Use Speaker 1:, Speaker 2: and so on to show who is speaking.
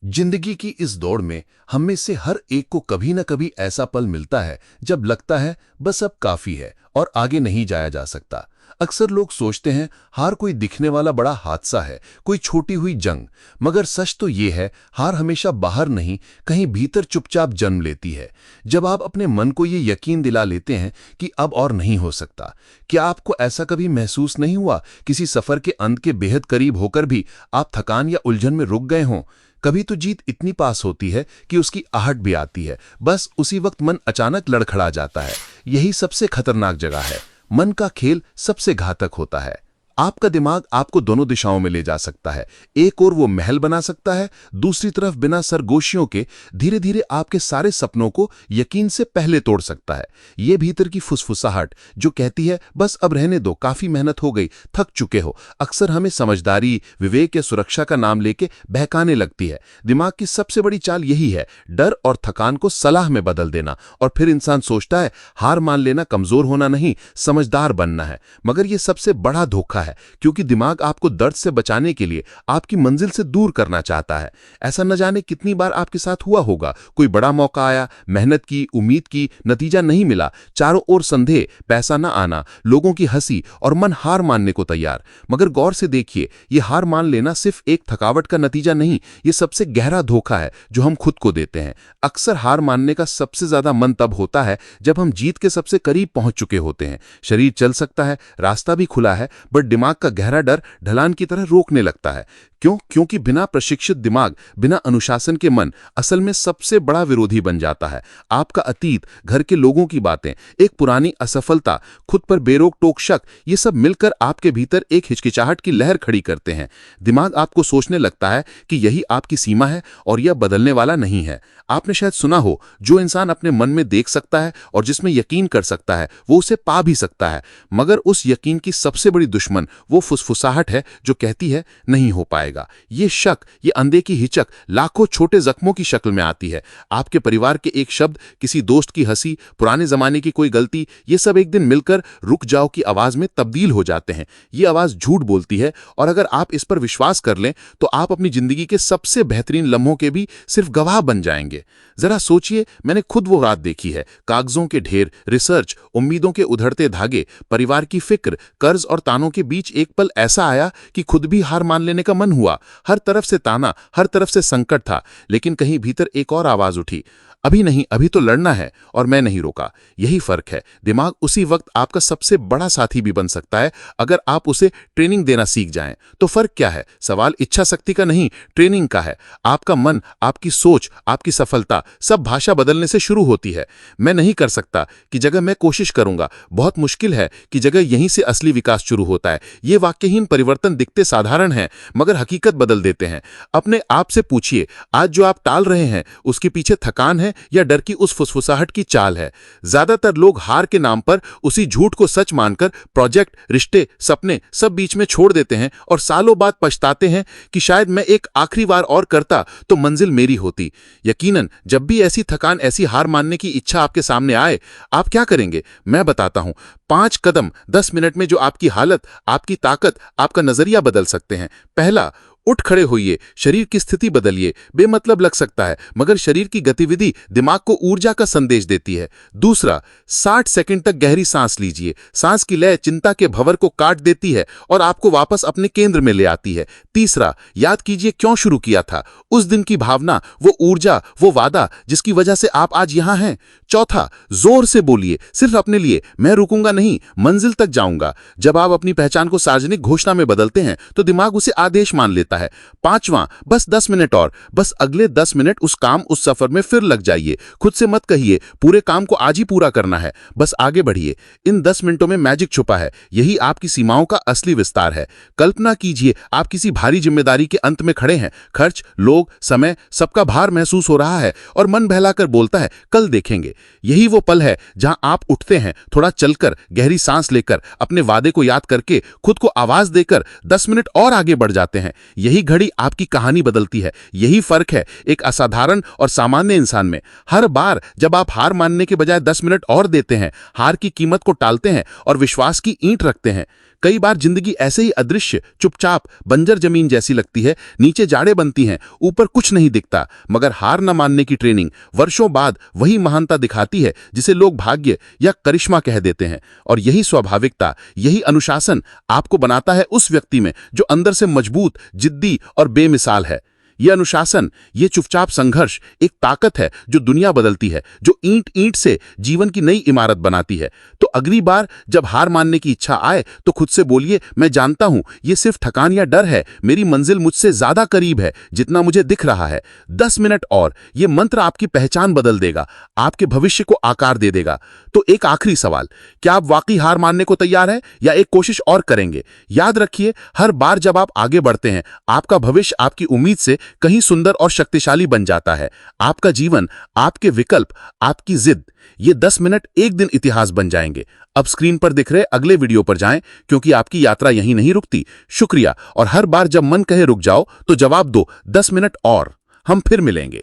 Speaker 1: जिंदगी की इस दौड़ में हम में से हर एक को कभी न कभी ऐसा पल मिलता है जब लगता है बस अब काफी है और आगे नहीं जाया जा सकता। अक्सर लोग सोचते हैं हार कोई दिखने वाला बड़ा हादसा है, कोई छोटी हुई जंग। मगर सच तो ये है, हार हमेशा बाहर नहीं, कहीं भीतर चुपचाप जन्म लेती है। जब आप अपने मन को ये यकीन दिला लेते हैं कि अब और नहीं हो सकता। क्या आपको ऐसा कभी महसूस नहीं हुआ, किसी सफर के अंत के बेहद करीब होकर भी आप थकान या उलझन में रुक गए हों? कभी तो जीत इतनी पास होती है कि उसकी आहट भी आती है, बस उसी वक्त मन अचानक लड़खड़ा जाता है। यही सबसे खतरनाक जगह है। मन का खेल सबसे घातक होता है। आपका दिमाग आपको दोनों दिशाओं में ले जा सकता है। एक ओर वो महल बना सकता है, दूसरी तरफ बिना सरगोशियों के धीरे धीरे आपके सारे सपनों को यकीन से पहले तोड़ सकता है। ये भीतर की फुसफुसाहट जो कहती है बस अब रहने दो, काफी मेहनत हो गई, थक चुके हो, अक्सर हमें समझदारी, विवेक या सुरक्षा का नाम लेके बहकाने लगती है। दिमाग की सबसे बड़ी चाल यही है, डर और थकान को सलाह में बदल देना। और फिर इंसान सोचता है हार मान लेना कमजोर होना नहीं, समझदार बनना है। मगर यह सबसे बड़ा धोखा है, क्योंकि दिमाग आपको दर्द से बचाने के लिए आपकी मंजिल से दूर करना चाहता है। ऐसा न जाने कितनी बार आपके साथ हुआ होगा, कोई बड़ा मौका आया, मेहनत की, उम्मीद की, नतीजा नहीं मिला, चारों ओर संदेह, पैसा न आना, लोगों की हंसी और मन हार मानने को तैयार। मगर गौर से देखिए, यह हार मान लेना सिर्फ एक थकावट का नतीजा नहीं, यह सबसे गहरा धोखा है जो हम खुद को देते हैं। अक्सर हार मानने का सबसे ज्यादा मन तब होता है जब हम जीत के सबसे करीब पहुंच चुके होते हैं। शरीर चल सकता है, रास्ता भी खुला है, बट दिमाग का गहरा डर ढलान की तरह रोकने लगता है। क्योंकि बिना प्रशिक्षित दिमाग, बिना अनुशासन के मन असल में सबसे बड़ा विरोधी बन जाता है। आपका अतीत, घर के लोगों की बातें, एक पुरानी असफलता, खुद पर बेरोक टोक शक, ये सब मिलकर आपके भीतर एक हिचकिचाहट की लहर खड़ी करते हैं। दिमाग आपको सोचने लगता है कि यही आपकी सीमा है और यह बदलने वाला नहीं है। आपने शायद सुना हो, जो इंसान अपने मन में देख सकता है और जिसमें यकीन कर सकता है वो उसे पा भी सकता है। मगर उस यकीन की सबसे बड़ी दुश्मन वो फुसफुसाहट है जो कहती है नहीं हो पाएगा। ये शक, ये अनदेखी हिचक लाखों छोटे जख्मों की शक्ल में आती है। आपके परिवार के एक शब्द, किसी दोस्त की हंसी, पुराने जमाने की कोई गलती, ये सब एक दिन मिलकर रुक जाओ की आवाज में तब्दील हो जाते हैं। ये आवाज झूठ बोलती है और अगर आप इस पर विश्वास कर लें तो आप अपनी जिंदगी के सबसे बेहतरीन लम्हों के भी सिर्फ गवाह बन जाएंगे। जरा सोचिए, मैंने खुद वो रात देखी है। कागजों के ढेर, रिसर्च, उम्मीदों के उधड़ते धागे, परिवार की फिक्र, कर्ज और तानों के बीच एक पल ऐसा आया कि खुद भी हार मान लेने का मन हुआ। हर तरफ से ताना, हर तरफ से संकट था, लेकिन कहीं भीतर एक और आवाज उठी, अभी नहीं, अभी तो लड़ना है। और मैं नहीं रोका। यही फर्क है। दिमाग उसी वक्त आपका सबसे बड़ा साथी भी बन सकता है अगर आप उसे ट्रेनिंग देना सीख जाएं। तो फर्क क्या है? सवाल इच्छा शक्ति का नहीं, ट्रेनिंग का है। आपका मन, आपकी सोच, आपकी सफलता सब भाषा बदलने से शुरू होती है। मैं नहीं कर सकता कि जगह मैं कोशिश करूंगा, बहुत मुश्किल है कि जगह यहीं से असली विकास शुरू होता है। ये वाक्यहीन परिवर्तन दिखते साधारण हैं मगर हकीकत बदल देते हैं। अपने आप से पूछिए, आज जो आप टाल रहे हैं उसके पीछे थकान है या डर की उस फुसफुसाहट की चाल है? ज्यादातर लोग हार के नाम पर उसी झूठ को सच मानकर प्रोजेक्ट, रिश्ते, सपने सब बीच में छोड़ देते हैं और सालों बाद पछताते हैं कि शायद मैं एक आखिरी बार और करता तो मंजिल मेरी होती। यकीनन जब भी ऐसी थकान, ऐसी हार मानने की इच्छा आपके सामने आए, आप क्या करेंगे? मैं बताता हूं। 5 कदम 10 मिनट में जो आपकी हालत, आपकी ताकत, आपका नजरिया बदल सकते हैं। पहला, उठ खड़े होइए, शरीर की स्थिति बदलिए। बेमतलब लग सकता है मगर शरीर की गतिविधि दिमाग को ऊर्जा का संदेश देती है। दूसरा, 60 सेकंड तक गहरी सांस लीजिए। सांस की लय चिंता के भंवर को काट देती है और आपको वापस अपने केंद्र में ले आती है। तीसरा, याद कीजिए क्यों शुरू किया था, उस दिन की भावना, वो ऊर्जा, वो वादा जिसकी वजह से आप आज यहां हैं। चौथा, जोर से बोलिए, सिर्फ अपने लिए, मैं रुकूंगा नहीं, मंजिल तक जाऊंगा। जब आप अपनी पहचान को सार्वजनिक घोषणा में बदलते हैं तो दिमाग उसे आदेश मान लेता है। पांचवां, बस 10 मिनट और, बस अगले 10 मिनट उस काम, उस सफर में फिर लग जाइए। खुद से मत कहिए पूरे काम को आज ही पूरा करना है, बस आगे बढ़िए। इन 10 मिनटों में मैजिक छुपा है, यही आपकी सीमाओं का असली विस्तार है। कल्पना कीजिए आप किसी भारी जिम्मेदारी के अंत में खड़े हैं, खर्च, लोग, समय, सबका भार महसूस हो रहा है और मन बहलाकर बोलता है कल देखेंगे। यही वो पल है जहां आप उठते हैं, थोड़ा चलकर, गहरी सांस लेकर, अपने वादे को याद करके, खुद को आवाज देकर 10 मिनट और आगे बढ़ जाते हैं। यही घड़ी आपकी कहानी बदलती है। यही फर्क है एक असाधारण और सामान्य इंसान में। हर बार जब आप हार मानने के बजाय 10 मिनट और देते हैं, हार की कीमत को टालते हैं और विश्वास की ईंट रखते हैं,
Speaker 2: कई बार जिंदगी ऐसे ही अदृश्य, चुपचाप, बंजर जमीन जैसी लगती है। नीचे जाड़े बनती हैं, ऊपर कुछ नहीं दिखता, मगर हार न मानने की ट्रेनिंग वर्षों बाद वही महानता दिखाती है जिसे लोग भाग्य या करिश्मा कह देते हैं। और यही स्वाभाविकता, यही अनुशासन आपको बनाता है उस व्यक्ति में जो अंदर से मजबूत, जिद्दी और बेमिसाल है। ये अनुशासन, ये चुपचाप संघर्ष एक ताकत है जो दुनिया बदलती है, जो ईंट ईंट से जीवन की नई इमारत बनाती है। तो अगली बार जब हार मानने की इच्छा आए तो खुद से बोलिए, मैं जानता हूं ये सिर्फ थकान या डर है, मेरी मंजिल मुझसे ज्यादा करीब है जितना मुझे दिख रहा है। 10 मिनट और, ये मंत्र आपकी पहचान बदल देगा, आपके भविष्य को आकार दे देगा। तो एक आखिरी सवाल, क्या आप वाकई हार मानने को तैयार हैं या एक कोशिश और करेंगे? याद रखिए, हर बार जब आप आगे बढ़ते हैं, आपका भविष्य आपकी उम्मीद से कहीं सुंदर और शक्तिशाली बन जाता है। आपका जीवन, आपके विकल्प, आपकी जिद, ये 10 मिनट एक दिन इतिहास बन जाएंगे। अब स्क्रीन पर दिख रहे अगले वीडियो पर जाएं, क्योंकि आपकी यात्रा यहीं नहीं रुकती। शुक्रिया, और हर बार जब मन कहे रुक जाओ तो जवाब दो, 10 मिनट और। हम फिर मिलेंगे।